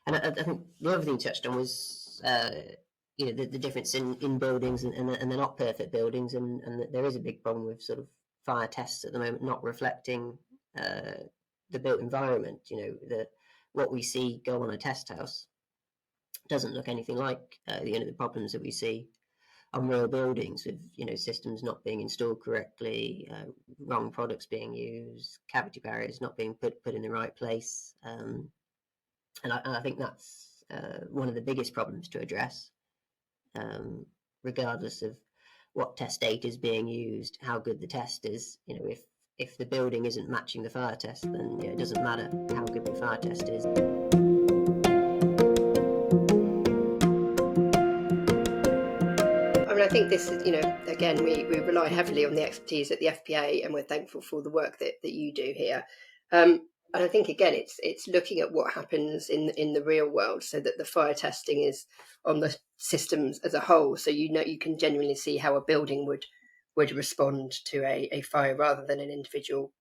And I think the other thing you touched on was the difference in buildings and they're not perfect buildings, and that there is a big problem with sort of fire tests at the moment not reflecting the built environment. What we see go on a test house doesn't look anything like the problems that we see on real buildings, with systems not being installed correctly, wrong products being used, cavity barriers not being put in the right place. And I think that's one of the biggest problems to address, regardless of what test data is being used, how good the test is. If the building isn't matching the fire test, then it doesn't matter how good the fire test is. I think this is, again, we rely heavily on the expertise at the FPA, and we're thankful for the work that you do here. And I think, again, it's looking at what happens in the real world, so that the fire testing is on the systems as a whole. So you can genuinely see how a building would respond to a fire, rather than an individual,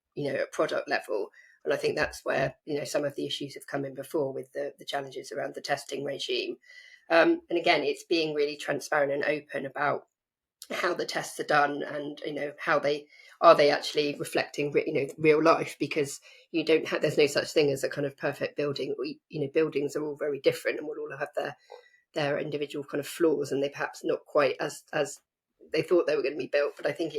product level. And I think that's where some of the issues have come in before, with the challenges around the testing regime. And again, it's being really transparent and open about how the tests are done, and how they actually reflecting real life, because there's no such thing as a kind of perfect building. Buildings are all very different, and will all have their individual kind of flaws, and they perhaps not quite as they thought they were going to be built. But I think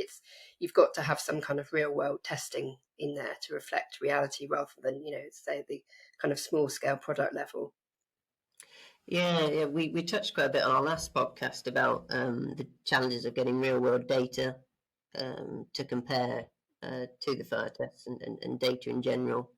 you've got to have some kind of real world testing in there to reflect reality, rather than say the kind of small scale product level. Yeah, we touched quite a bit on our last podcast about the challenges of getting real world data to compare to the fire tests, and data in general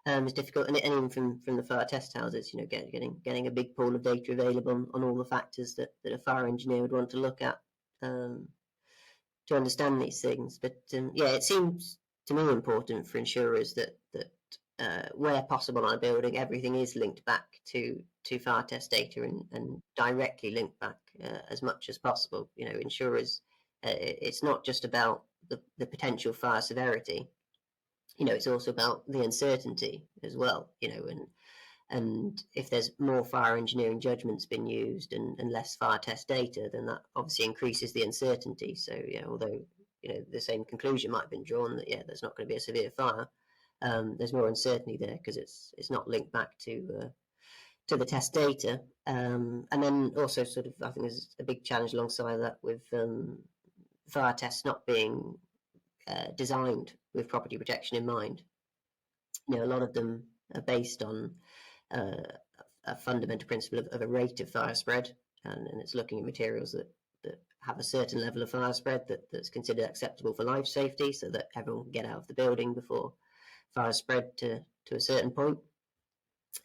is difficult, and even from the fire test houses, getting a big pool of data available on all the factors that a fire engineer would want to look at to understand these things. But it seems to me important for insurers that where possible on a building, everything is linked back to fire test data, and directly linked back as much as possible. Insurers, it's not just about the potential fire severity. It's also about the uncertainty as well. And if there's more fire engineering judgments being used and less fire test data, then that obviously increases the uncertainty. So although the same conclusion might have been drawn that there's not going to be a severe fire, there's more uncertainty there because it's not linked back to the test data. And then also, sort of, I think there's a big challenge alongside that with fire tests not being designed with property protection in mind. A lot of them are based on a fundamental principle of a rate of fire spread, and it's looking at materials that have a certain level of fire spread that's considered acceptable for life safety, so that everyone can get out of the building before fire spread to a certain point.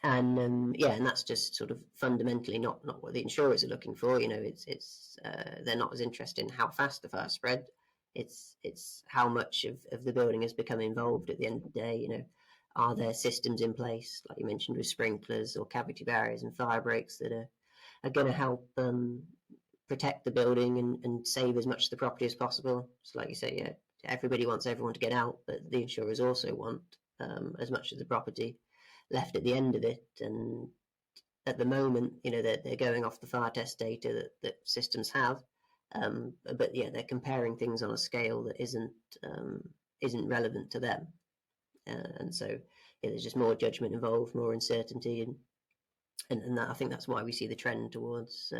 And and that's just sort of fundamentally not what the insurers are looking for. It's they're not as interested in how fast the fire spread. It's how much of the building has become involved at the end of the day. Are there systems in place, like you mentioned, with sprinklers or cavity barriers and fire breaks that are going to help protect the building and save as much of the property as possible? So like you say, everybody wants everyone to get out, but the insurers also want as much of the property left at the end of it. And at the moment, they're going off the fire test data that systems have, but they're comparing things on a scale that isn't relevant to them. And so there's just more judgment involved, more uncertainty, and that, I think that's why we see the trend towards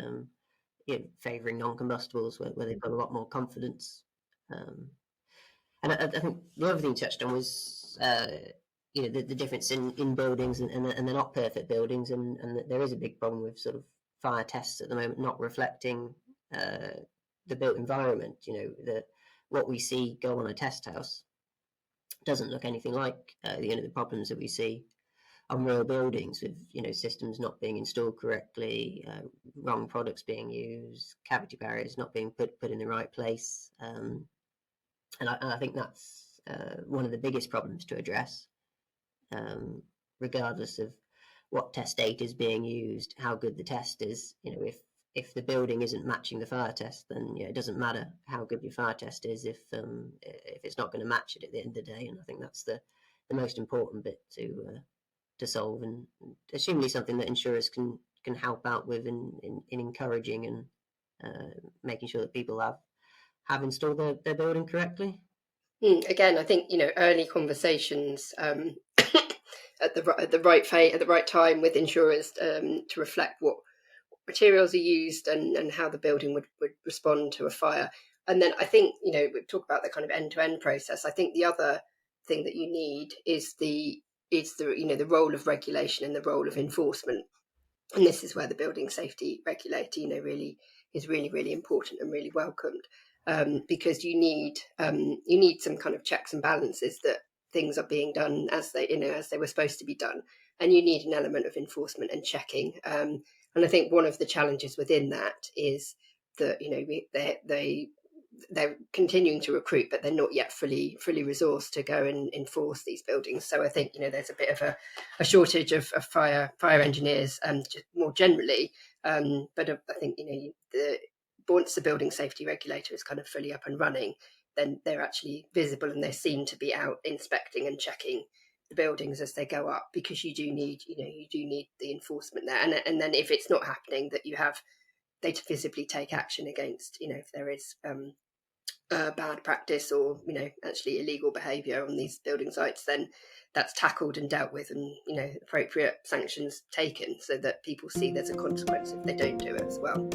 favouring non-combustibles, where they've got a lot more confidence. And I think the other thing you touched on was the difference in buildings and they're not perfect buildings, and that there is a big problem with sort of fire tests at the moment not reflecting the built environment. What we see go on a test house doesn't look anything like the problems that we see on real buildings, with systems not being installed correctly, wrong products being used, cavity barriers not being put in the right place. And I think that's one of the biggest problems to address, regardless of what test data is being used, how good the test is. If the building isn't matching the fire test, then it doesn't matter how good your fire test is if it's not going to match it at the end of the day. And I think that's the most important bit to solve, and assumably something that insurers can help out with in encouraging and making sure that people have installed their building correctly. Again, I think early conversations at the right time with insurers to reflect what materials are used and how the building would respond to a fire. And then I think we talk about the kind of end-to-end process. I think the other thing that you need is the the role of regulation and the role of enforcement. And this is where the building safety regulator really is really important and really welcomed, because you need some kind of checks and balances that things are being done as they were supposed to be done, and you need an element of enforcement and checking. And I think one of the challenges within that is that they're continuing to recruit, but they're not yet fully resourced to go and enforce these buildings. So I think there's a bit of a shortage of fire engineers, just more generally. But I think once the building safety regulator is kind of fully up and running, then they're actually visible and they're seen to be out inspecting and checking the buildings as they go up, because you do need the enforcement there. And then if it's not happening, that they to visibly take action against if there is bad practice or actually illegal behaviour on these building sites, then that's tackled and dealt with, and appropriate sanctions taken, so that people see there's a consequence if they don't do it as well.